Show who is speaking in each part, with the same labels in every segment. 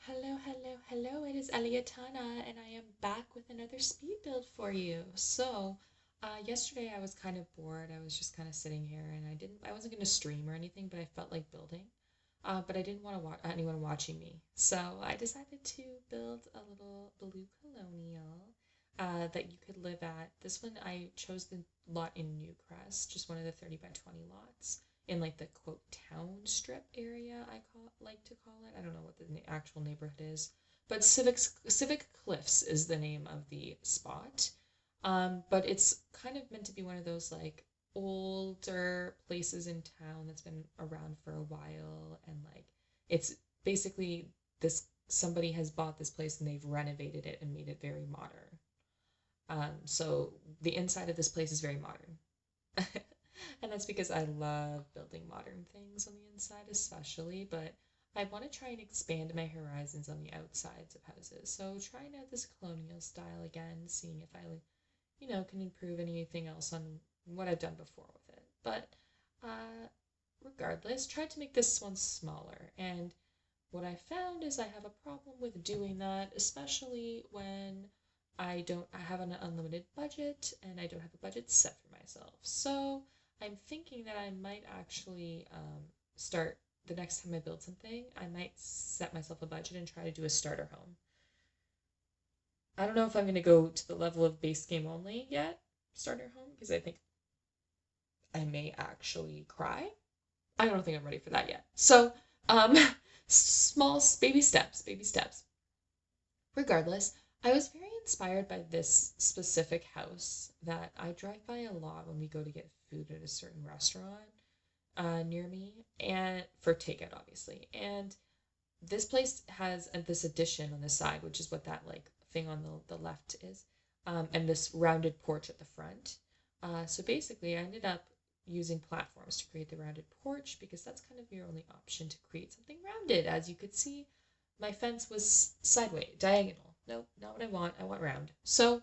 Speaker 1: Hello, hello, hello. It is Eliatana, and I am back with another speed build for you. Yesterday I was kind of bored. I was just kind of sitting here, and I wasn't going to stream or anything, but I felt like building. But I didn't want to watch anyone watching me, so I decided to build a little blue colonial that you could live at. This one I chose the lot in Newcrest, just one of the 30 by 20 lots in like the quote town strip area like to call it. I don't know what the actual neighborhood is, but Civic Cliffs is the name of the spot. But it's kind of meant to be one of those like older places in town that's been around for a while, and like it's basically this somebody has bought this place and they've renovated it and made it very modern. So the inside of this place is very modern. And that's because I love building modern things on the inside, especially, but I want to try and expand my horizons on the outsides of houses. So, trying out this colonial style again, seeing if I can improve anything else on what I've done before with it. But uh, regardless, tried to make this one smaller. And what I found is I have a problem with doing that, especially when I have an unlimited budget and I don't have a budget set for myself. So I'm thinking that I might actually start the next time I build something, I might set myself a budget and try to do a starter home. I don't know if I'm going to go to the level of base game only yet, starter home, because I think I may actually cry. I don't think I'm ready for that yet. So, um, small baby steps, baby steps. Regardless, I was very inspired by this specific house that I drive by a lot when we go to get food at a certain restaurant near me, and for takeout, obviously. And this place has this addition on the side, which is what that like thing on the left is, and this rounded porch at the front. So basically, I ended up using platforms to create the rounded porch because that's kind of your only option to create something rounded. As you could see, my fence was sideways, diagonal. Nope, not what I want. I want round. So,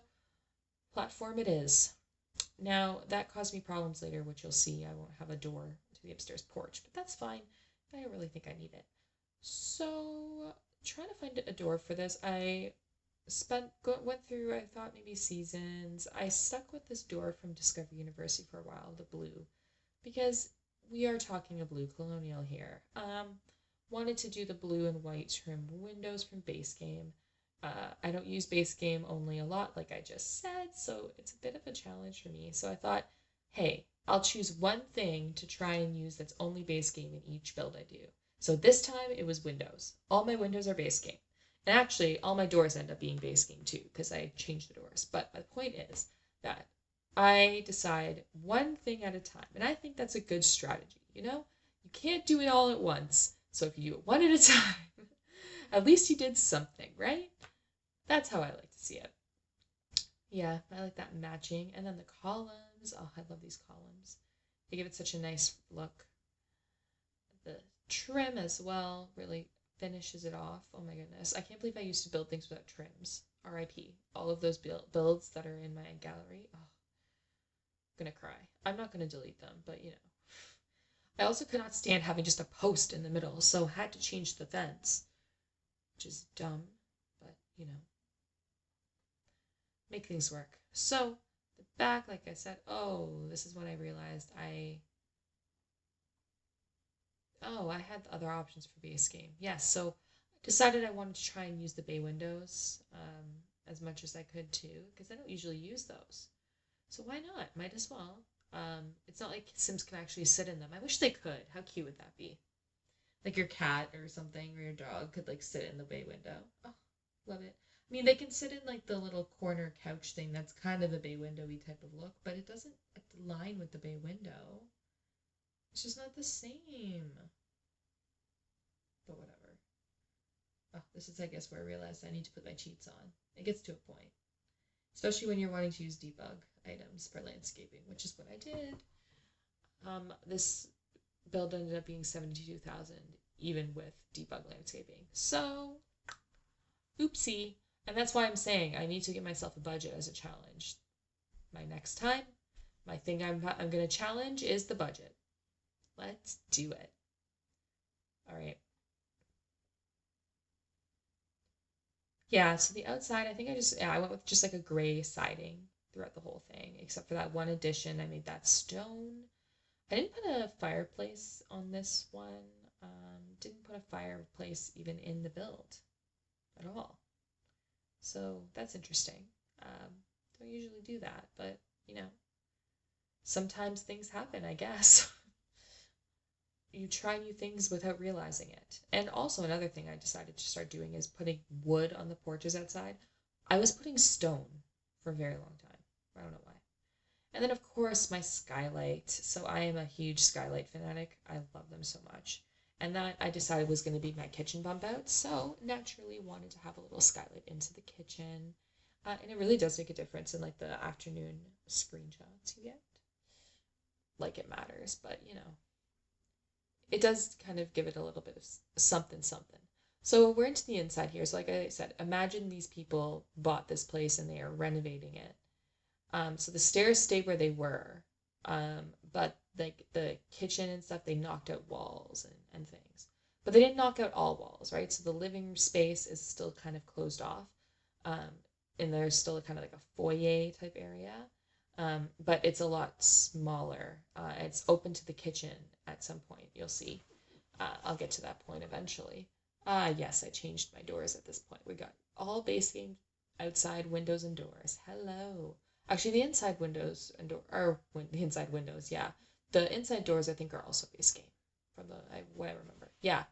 Speaker 1: platform it is. Now, that caused me problems later, which you'll see. I won't have a door to the upstairs porch, but that's fine. I don't really think I need it. So, trying to find a door for this, I went through, I thought maybe seasons. I stuck with this door from Discovery University for a while, the blue, because we are talking a blue colonial here. Wanted to do the blue and white trim windows from base game. I don't use base game only a lot, like I just said, so it's a bit of a challenge for me. So I thought, hey, I'll choose one thing to try and use that's only base game in each build I do. So this time it was windows. All my windows are base game. And actually, all my doors end up being base game too, because I changed the doors. But my point is that I decide one thing at a time. And I think that's a good strategy, you know? You can't do it all at once. So if you do it one at a time, at least you did something, right? That's how I like to see it. Yeah, I like that matching. And then the columns. Oh, I love these columns. They give it such a nice look. The trim as well really finishes it off. Oh my goodness. I can't believe I used to build things without trims. RIP. All of those builds that are in my gallery. Oh, I'm gonna cry. I'm not gonna delete them, but you know. I also could not stand having just a post in the middle, so had to change the fence, which is dumb, but you know, make things work. So the back, like I said, oh, this is when I realized I had other options for base game. Yes, so I decided I wanted to try and use the bay windows as much as I could too, because I don't usually use those. So why not? Might as well. It's not like Sims can actually sit in them. I wish they could. How cute would that be? Like your cat or something or your dog could like sit in the bay window. Oh, love it. I mean, they can sit in like the little corner couch thing that's kind of a bay windowy type of look, but it doesn't align with the bay window. It's just not the same. But whatever. Oh, this is, I guess, where I realized I need to put my cheats on. It gets to a point, especially when you're wanting to use debug items for landscaping, which is what I did. This build ended up being 72,000, even with debug landscaping. So, oopsie. And that's why I'm saying I need to give myself a budget as a challenge. My next time, my thing I'm going to challenge is the budget. Let's do it. All right. Yeah, so the outside, I think I went with just like a gray siding throughout the whole thing, except for that one addition. I made that stone. I didn't put a fireplace on this one. Didn't put a fireplace even in the build at all. So that's interesting. Um, don't usually do that, but you know, sometimes things happen, I guess. You try new things without realizing it. And also another thing I decided to start doing is putting wood on the porches outside. I was putting stone for a very long time. I don't know why. And then of course my skylight. So I am a huge skylight fanatic. I love them so much. And that I decided was going to be my kitchen bump out. So naturally wanted to have a little skylight into the kitchen. And it really does make a difference in like the afternoon screenshots you get. Like it matters, but you know, it does kind of give it a little bit of something something. So we're into the inside here. So like I said, imagine these people bought this place and they are renovating it. So the stairs stayed where they were, but like the kitchen and stuff, they knocked out walls and things. But they didn't knock out all walls, right? So the living space is still kind of closed off, um, and there's still a kind of like a foyer type area, but it's a lot smaller. It's open to the kitchen at some point. You'll see. I'll get to that point eventually. Yes, I changed my doors at this point. We got all basing outside windows and doors. Hello. Actually, the inside windows and door or the inside windows, yeah. The inside doors I think are also base game from what I remember. Yeah,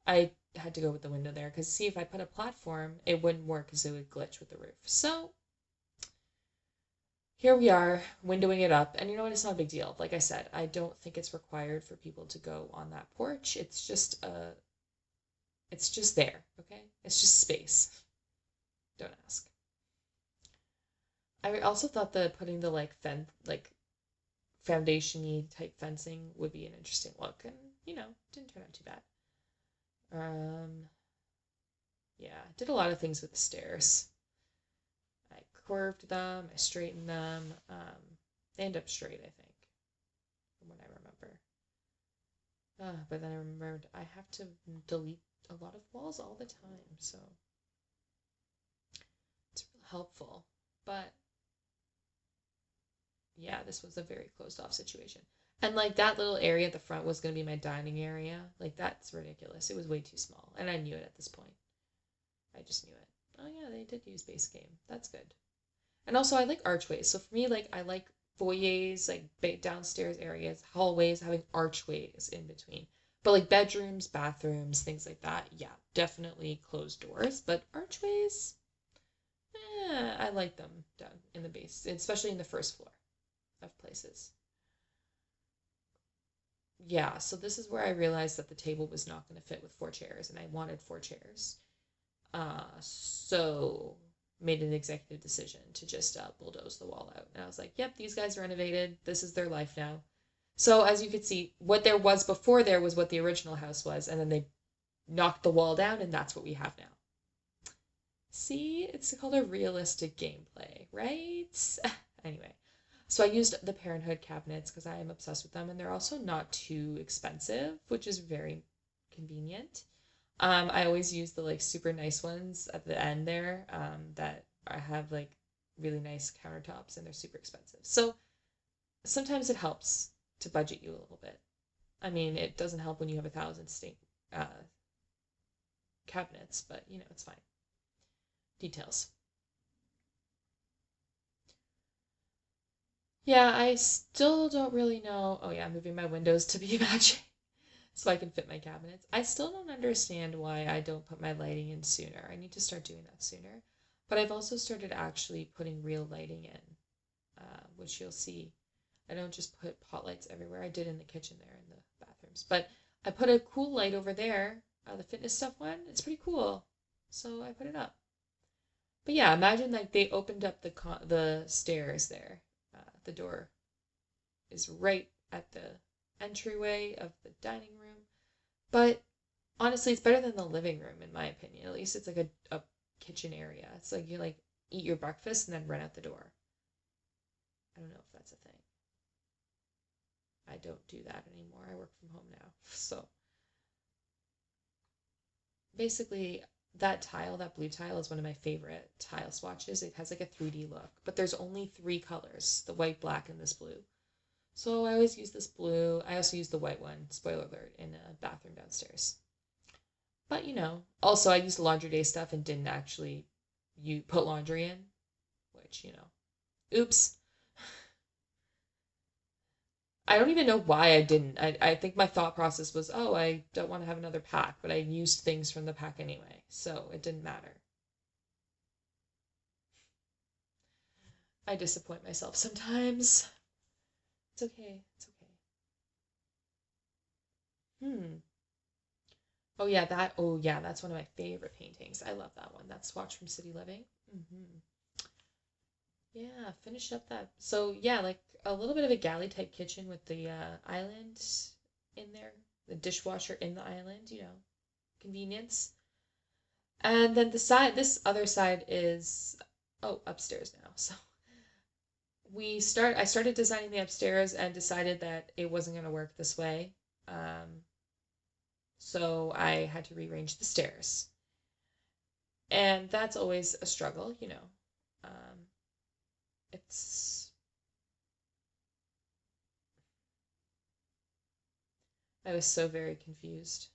Speaker 1: I had to go with the window there because see if I put a platform, it wouldn't work because it would glitch with the roof. So here we are, windowing it up, and you know what? It's not a big deal. Like I said, I don't think it's required for people to go on that porch. It's just there, okay? It's just space. Don't ask. I also thought that putting the like foundation-y type fencing would be an interesting look, and you know, didn't turn out too bad. Um, yeah, did a lot of things with the stairs. I curved them, I straightened them. They end up straight, I think, from what I remember. But then I remembered I have to delete a lot of walls all the time, so it's real helpful. But yeah, this was a very closed off situation. And like that little area at the front was going to be my dining area. Like that's ridiculous. It was way too small. And I knew it at this point. I just knew it. Oh yeah, they did use base game. That's good. And also I like archways. So for me, like I like foyers, like downstairs areas, hallways having archways in between. But like bedrooms, bathrooms, things like that, yeah, definitely closed doors. But archways, I like them down in the base, especially in the first floor of places. Yeah, so this is where I realized that the table was not going to fit with four chairs, and I wanted four chairs. So made an executive decision to just bulldoze the wall out. And I was like, yep, these guys renovated. This is their life now. So as you could see, what there was before there was what the original house was, and then they knocked the wall down, and that's what we have now. See, it's called a realistic gameplay, right? Anyway, so I used the Parenthood cabinets because I am obsessed with them, and they're also not too expensive, which is very convenient. I always use the like super nice ones at the end there that have like really nice countertops and they're super expensive. So sometimes it helps to budget you a little bit. I mean, it doesn't help when you have 1,000 uh, cabinets, but you know, it's fine. Details. Yeah, I still don't really know. Oh yeah, I'm moving my windows to be matching so I can fit my cabinets. I still don't understand why I don't put my lighting in sooner. I need to start doing that sooner. But I've also started actually putting real lighting in, which you'll see. I don't just put pot lights everywhere. I did in the kitchen there in the bathrooms. But I put a cool light over there, the fitness stuff one. It's pretty cool. So I put it up. But yeah, imagine like they opened up the stairs there. The door is right at the entryway of the dining room. But honestly, it's better than the living room in my opinion. At least it's like a kitchen area. It's like you like eat your breakfast and then run out the door. I don't know if that's a thing. I don't do that anymore. I work from home now. So basically, that tile, that blue tile, is one of my favorite tile swatches. It has like a 3D look, but there's only three colors: the white, black, and this blue. So I always use this blue. I also use the white one, spoiler alert, in a bathroom downstairs. But also I used laundry day stuff and didn't actually you put laundry in, which, oops. I don't even know why I didn't. I think my thought process was, oh, I don't want to have another pack, but I used things from the pack anyway, so it didn't matter. I disappoint myself sometimes. It's okay. It's okay. Hmm. Oh yeah, that's one of my favorite paintings. I love that one. That swatch from City Living. Yeah, finish up that. So yeah, like a little bit of a galley type kitchen with the island in there, the dishwasher in the island, convenience. And then this other side is, oh, upstairs now. So I started designing the upstairs and decided that it wasn't going to work this way. Um, so I had to rearrange the stairs. And that's always a struggle. Um, it's I was so very confused.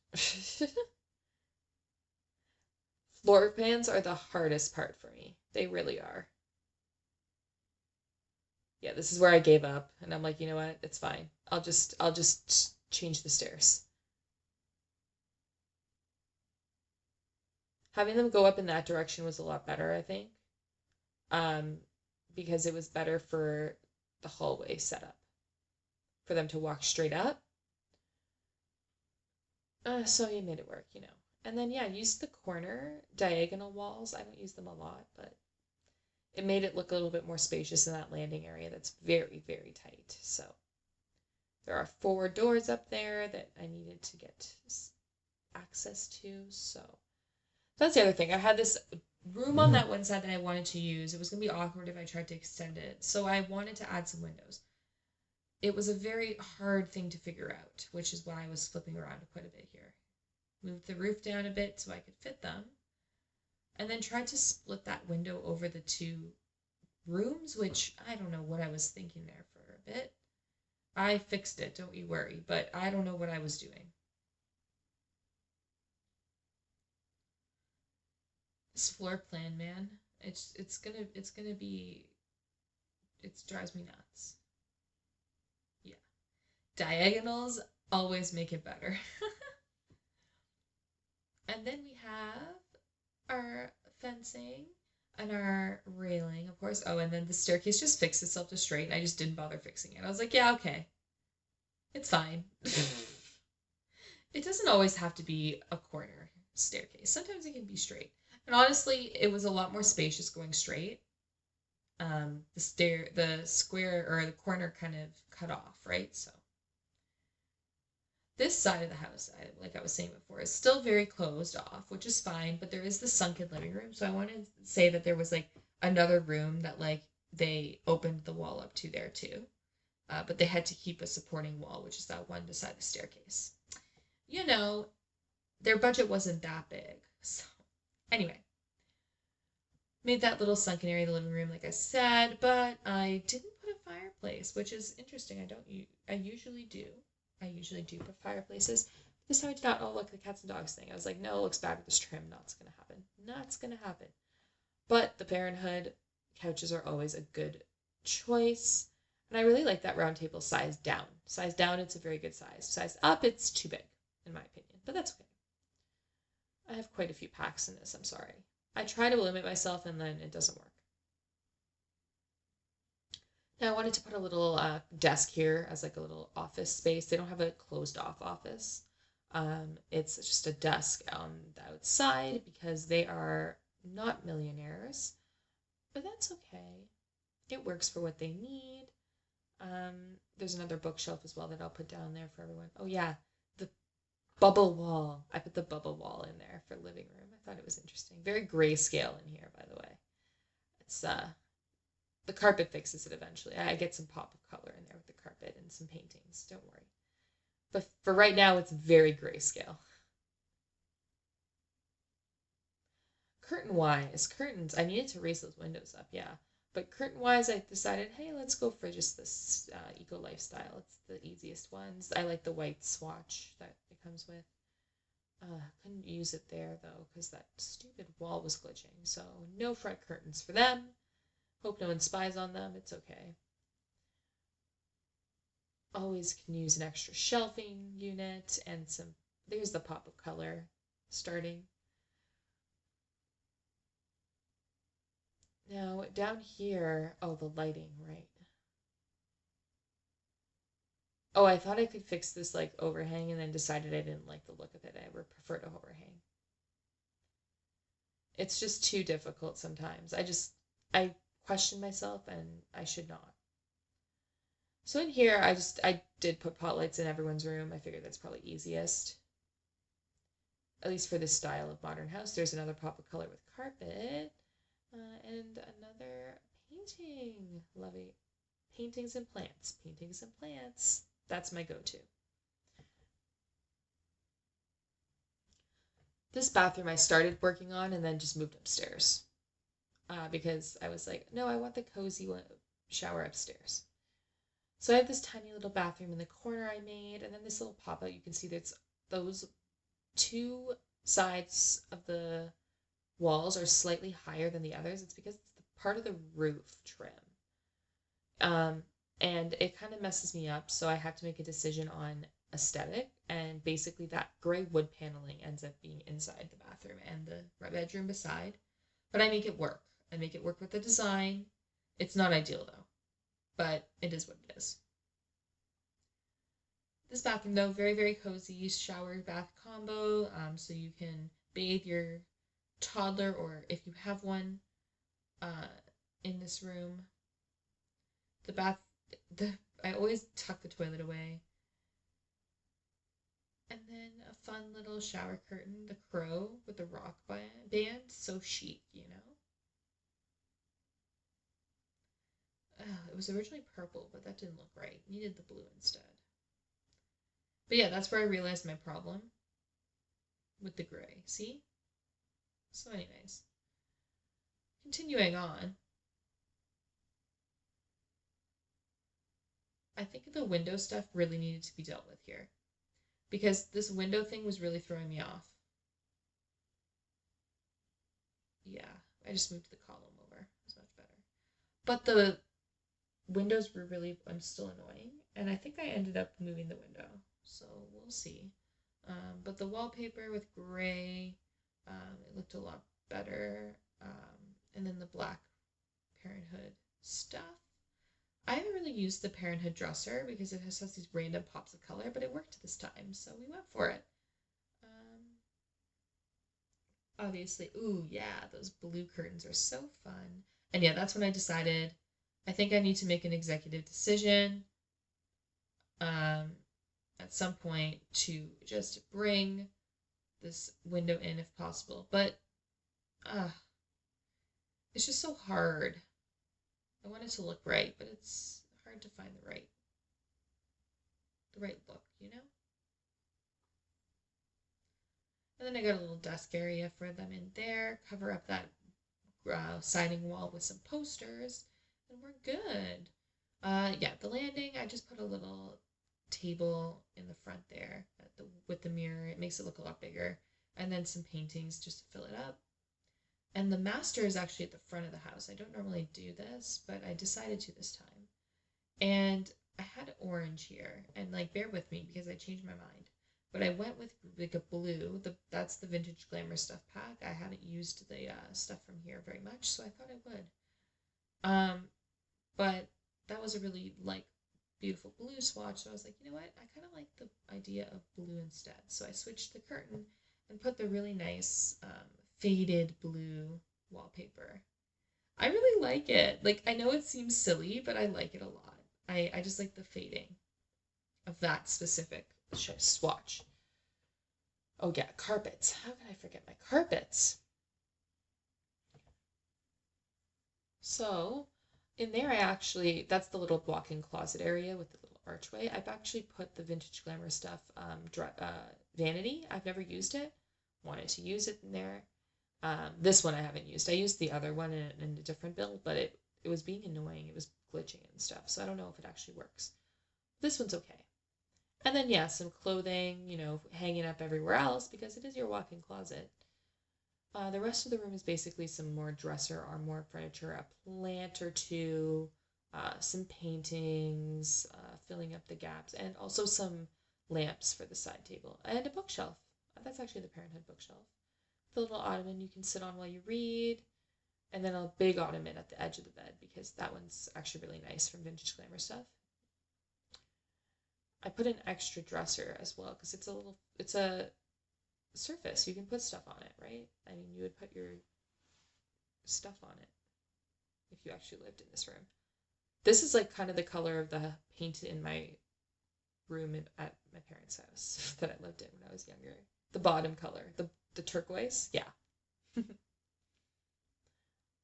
Speaker 1: Floor pans are the hardest part for me. They really are. Yeah, this is where I gave up and I'm like, you know what? It's fine. I'll just change the stairs. Having them go up in that direction was a lot better, I think. Um because it was better for the hallway setup. For them to walk straight up. So he made it work. And then yeah, use the corner diagonal walls. I don't use them a lot, but it made it look a little bit more spacious in that landing area that's very, very tight. So there are four doors up there that I needed to get access to. So that's the other thing. I had this room on that one side that I wanted to use. It was going to be awkward if I tried to extend it. So I wanted to add some windows. It was a very hard thing to figure out, which is why I was flipping around quite a bit here. Moved the roof down a bit so I could fit them, and then tried to split that window over the two rooms, which I don't know what I was thinking there for a bit. I fixed it, don't you worry, but I don't know what I was doing. This floor plan, man, it's gonna be it drives me nuts. Yeah, diagonals always make it better. And then we have our fencing and our railing, of course. Oh, and then the staircase just fixed itself to straight. I just didn't bother fixing it. I was like, yeah, okay, it's fine. It doesn't always have to be a corner staircase. Sometimes it can be straight. And honestly, it was a lot more spacious going straight. The square or the corner kind of cut off, right? So this side of the house, like I was saying before, is still very closed off, which is fine. But there is the sunken living room, so I want to say that there was like another room that like they opened the wall up to there too. But they had to keep a supporting wall, which is that one beside the staircase. You know, their budget wasn't that big. So anyway, made that little sunken area in the living room, like I said, but I didn't put a fireplace, which is interesting. I usually do. I usually do put fireplaces. This time I did not. Oh, look, the cats and dogs thing. I was like, no, it looks bad with this trim. Not gonna happen. Not gonna happen. But the Parenthood couches are always a good choice. And I really like that round table size down. Size down, it's a very good size. Size up, it's too big, in my opinion. But that's okay. I have quite a few packs in this, I'm sorry. I try to limit myself and then it doesn't work. Now I wanted to put a little desk here as like a little office space. They don't have a closed off office. It's just a desk on the outside because they are not millionaires, but that's okay. It works for what they need. There's another bookshelf as well that I'll put down there for everyone. Oh yeah, the bubble wall. I put the bubble wall in there for living room. I thought it was interesting. Very grayscale in here, by the way. It's the carpet fixes it eventually. I get some pop of color in there with the carpet and some paintings. Don't worry. But for right now, it's very grayscale. Curtain-wise, curtains, I needed to raise those windows up, yeah. But curtain-wise, I decided, hey, let's go for just this eco lifestyle. It's the easiest ones. I like the white swatch that it comes with. Couldn't use it there though because that stupid wall was glitching. So no front curtains for them. Hope no one spies on them. It's okay. Always can use an extra shelving unit and some. There's the pop of color starting. Now down here, oh, the lighting, right? Oh, I thought I could fix this like overhang and then decided I didn't like the look of it. I would prefer to overhang. It's just too difficult sometimes. I question myself and I should not. So in here, I did put pot lights in everyone's room. I figured that's probably easiest, at least for this style of modern house. There's another pop of color with carpet, and another painting. Love it. Paintings and plants. Paintings and plants. That's my go-to. This bathroom I started working on and then just moved upstairs because I was like, no, I want the cozy shower upstairs. So I have this tiny little bathroom in the corner I made, and then this little pop out. You can see there's those two sides of the walls are slightly higher than the others. It's because it's the part of the roof trim. Um, and it kind of messes me up, so I have to make a decision on aesthetic. And basically, that gray wood paneling ends up being inside the bathroom and the bedroom beside. But I make it work. I make it work with the design. It's not ideal though, but it is what it is. This bathroom though, very very cozy shower bath combo. So you can bathe your toddler or if you have one, uh, in this room. The bath, the I always tuck the toilet away. And then a fun little shower curtain, the crow with the rock band, so chic, you know. It was originally purple, but that didn't look right. Needed the blue instead. But yeah, that's where I realized my problem with the gray. See? So, anyways, continuing on, I think the window stuff really needed to be dealt with here because this window thing was really throwing me off. Yeah, I just moved the column over. It's much better. But the windows were really, I'm still annoying. And I think I ended up moving the window. So we'll see. But the wallpaper with gray, it looked a lot better. And then the black Parenthood stuff. I haven't really used the Parenthood dresser because it has these random pops of color, but it worked this time, so we went for it. Um, Obviously, ooh, yeah, those blue curtains are so fun. And yeah, that's when I decided I think I need to make an executive decision um, at some point to just bring this window in if possible. But uh, it's just so hard. I want it to look right, but it's hard to find the right look, you know? And then I got a little desk area for them in there, cover up that siding wall with some posters, and we're good. Yeah, the landing, I just put a little table in the front there with the mirror. It makes it look a lot bigger. And then some paintings just to fill it up. And the master is actually at the front of the house. I don't normally do this, but I decided to this time. And I had orange here, and like bear with me because I changed my mind. But I went with like a blue. That's the vintage glamour stuff pack. I haven't used the stuff from here very much, so I thought I would. Um, but that was a really like beautiful blue swatch. So I was like, you know what? I kind of like the idea of blue instead. So I switched the curtain and put the really nice faded blue wallpaper. I really like it. Like I know it seems silly, but I like it a lot. I just like the fading of that specific swatch. Oh yeah, carpets. How can I forget my carpets? So in there I actually that's the little walk-in closet area with the little archway. I've actually put the vintage glamour stuff vanity. I've never used it. Wanted to use it in there. This one I haven't used. I used the other one in a different build, but it was being annoying. It was glitching and stuff. So I don't know if it actually works. This one's okay. And then yeah, some clothing, hanging up everywhere else because it is your walk-in closet. The rest of the room is basically some more dresser, armoire furniture, a plant or two, some paintings, filling up the gaps, and also some lamps for the side table, and a bookshelf. That's actually the Parenthood bookshelf. The little ottoman you can sit on while you read, and then a big ottoman at the edge of the bed because that one's actually really nice from Vintage Glamour stuff. I put an extra dresser as well because it's a surface. You can put stuff on it, right? I mean, you would put your stuff on it if you actually lived in this room. This is like kind of the color of the paint in my room at my parents' house that I lived in when I was younger. The bottom color, the turquoise, yeah.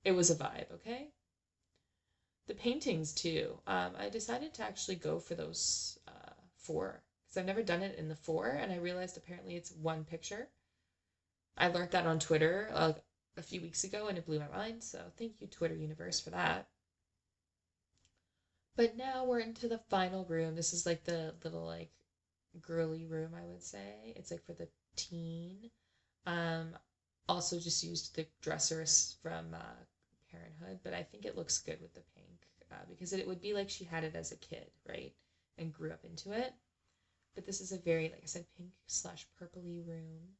Speaker 1: It was a vibe, okay? The paintings too. I decided to actually go for those four because I've never done it in the four, and I realized apparently it's one picture. I learned that on Twitter a few weeks ago, and it blew my mind. So thank you, Twitter universe, for that. But now we're into the final room. This is like the little like girly room, I would say. It's like for the teen. Um, Also just used the dressers from Parenthood, but I think it looks good with the pink because it would be like she had it as a kid, right? And grew up into it. But this is a very, like I said, pink slash purpley room.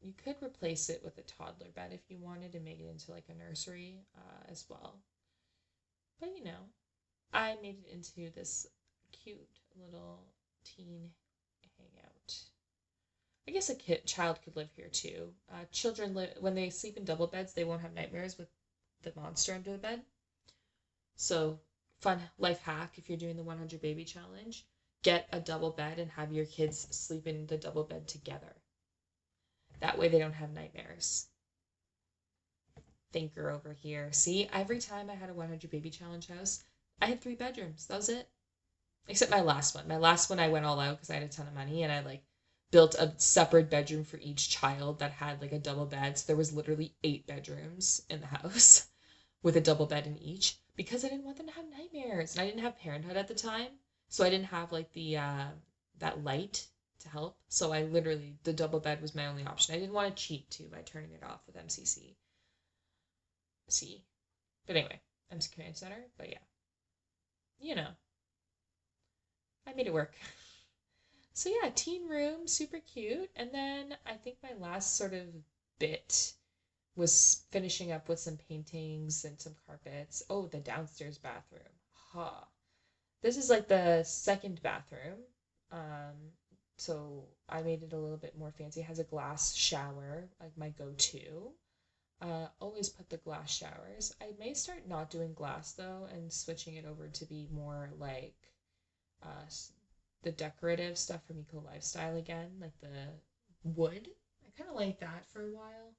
Speaker 1: You could replace it with a toddler bed if you wanted and make it into like a nursery as well. But I made it into this cute little teen hangout. I guess child could live here too. Children when they sleep in double beds, they won't have nightmares with the monster under the bed. So, fun life hack if you're doing the 100 baby challenge, get a double bed and have your kids sleep in the double bed together. That way they don't have nightmares. Thinker over here. See, every time I had a 100 baby challenge house, I had 3 bedrooms. That was it. Except my last one. My last one I went all out because I had a ton of money and I like built a separate bedroom for each child that had like a double bed. So there was literally 8 bedrooms in the house with a double bed in each because I didn't want them to have nightmares. And I didn't have Parenthood at the time. So I didn't have like the that light to help. So I literally, the double bed was my only option. I didn't want to cheat too by turning it off with MCC. See. But anyway, MC Command Center. But yeah. I made it work. So yeah, teen room, super cute. And then I think my last sort of bit was finishing up with some paintings and some carpets. Oh, the downstairs bathroom. Ha. This is like the second bathroom. So I made it a little bit more fancy. It has a glass shower, like my go-to. Always put the glass showers. I may start not doing glass though and switching it over to be more like uh, the decorative stuff from Eco Lifestyle again, like the wood. I kind of like that for a while.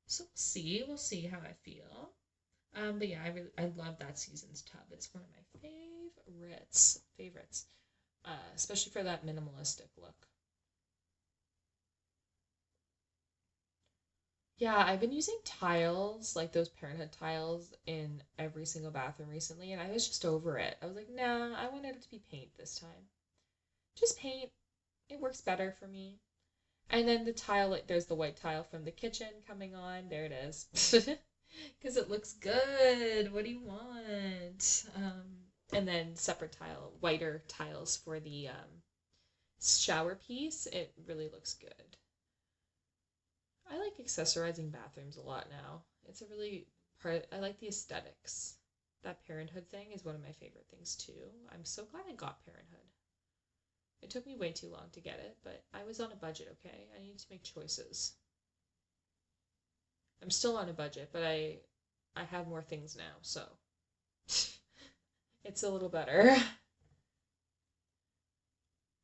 Speaker 1: So we'll see. We'll see how I feel. But yeah, I love that season's tub. It's one of my favorites. Especially for that minimalistic look. Yeah, I've been using tiles, like those Parenthood tiles, in every single bathroom recently, and I was just over it. I was like, nah, I wanted it to be paint this time. Just paint. It works better for me. And then the tile, like, there's the white tile from the kitchen coming on. There it is. Because it looks good. What do you want? And then separate whiter tiles for the shower piece. It really looks good. I like accessorizing bathrooms a lot now. It's a really I like the aesthetics. That Parenthood thing is one of my favorite things too. I'm so glad I got Parenthood. It took me way too long to get it, but I was on a budget, okay? I need to make choices. I'm still on a budget, but I have more things now, so it's a little better.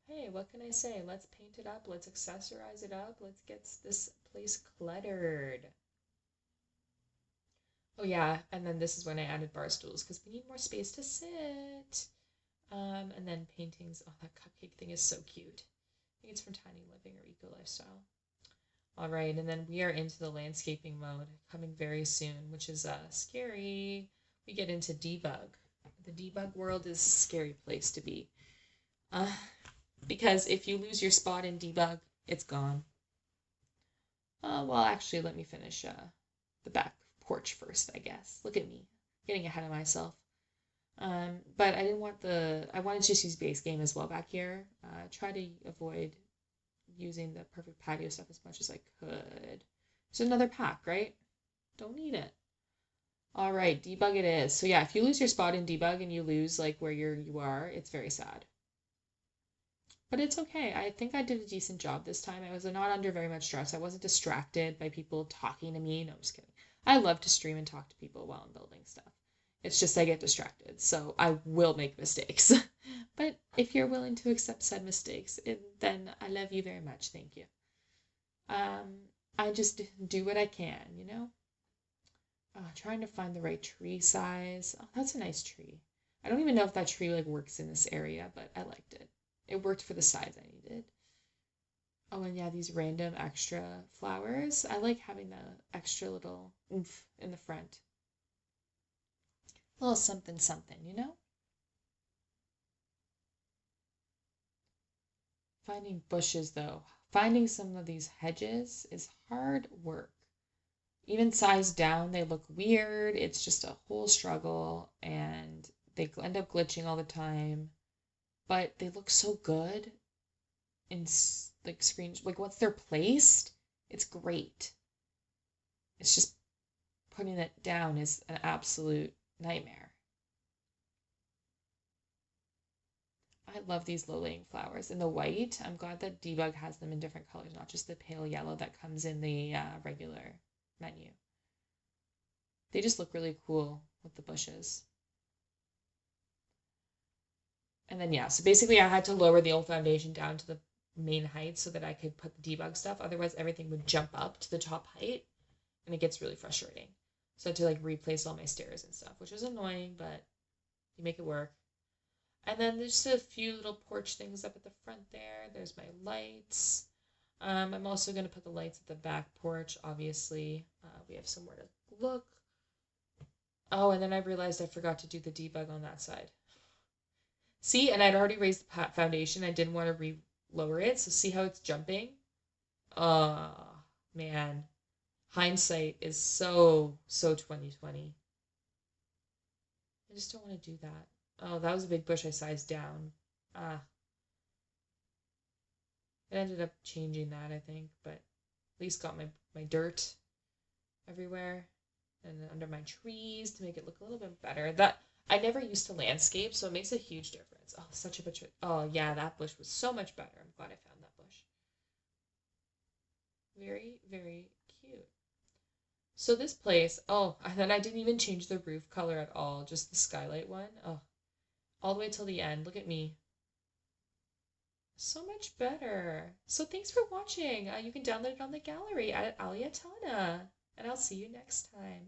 Speaker 1: Hey, what can I say? Let's paint it up. Let's accessorize it up. Let's get this place cluttered. Oh yeah, and then this is when I added bar stools because we need more space to sit. And then paintings. Oh, that cupcake thing is so cute. I think it's from Tiny Living or Eco Lifestyle. All right, and then we are into the landscaping mode coming very soon, which is scary. We get into debug. The debug world is a scary place to be. Uh, because if you lose your spot in debug, it's gone. Well, actually, let me finish the back porch first, I guess. Look at me, getting ahead of myself. But I didn't want I wanted to just use base game as well back here. Try to avoid using the perfect patio stuff as much as I could. There's another pack, right? Don't need it. All right, debug it is. So yeah, if you lose your spot in debug and you lose like where you are, it's very sad. But it's okay. I think I did a decent job this time. I was not under very much stress. I wasn't distracted by people talking to me. No, I'm just kidding. I love to stream and talk to people while I'm building stuff. It's just I get distracted, so I will make mistakes. But if you're willing to accept said mistakes, then I love you very much. Thank you. I just do what I can, you know? Trying to find the right tree size. Oh, that's a nice tree. I don't even know if that tree like works in this area, but I liked it. It worked for the size I needed. Oh, and yeah, these random extra flowers. I like having the extra little oomph in the front. A little something something, you know? Finding bushes, though. Finding some of these hedges is hard work. Even sized down, they look weird. It's just a whole struggle, and they end up glitching all the time. But they look so good in like screens. Like once they're placed, it's great. It's just putting it down is an absolute nightmare. I love these low-laying flowers. And the white, I'm glad that Debug has them in different colors, not just the pale yellow that comes in the regular menu. They just look really cool with the bushes. And then, yeah, so basically I had to lower the old foundation down to the main height so that I could put the debug stuff. Otherwise, everything would jump up to the top height, and it gets really frustrating. So I had to like replace all my stairs and stuff, which was annoying, but you make it work. And then there's just a few little porch things up at the front there. There's my lights. I'm also going to put the lights at the back porch, obviously. We have somewhere to look. Oh, and then I realized I forgot to do the debug on that side. See, and I'd already raised the foundation. I didn't want to lower it, so see how it's jumping? Oh, man. Hindsight is so 2020. I just don't want to do that. Oh, that was a big bush I sized down. Ah, it ended up changing that, I think, but at least got my dirt everywhere and under my trees to make it look a little bit better. That I never used to landscape, so it makes a huge difference. Oh, such a butcher. Oh, yeah, that bush was so much better. I'm glad I found that bush. Very, very cute. So this place, oh, and then I didn't even change the roof color at all, just the skylight one. Oh, all the way till the end. Look at me. So much better. So thanks for watching. You can download it on the gallery at Aliatana. And I'll see you next time.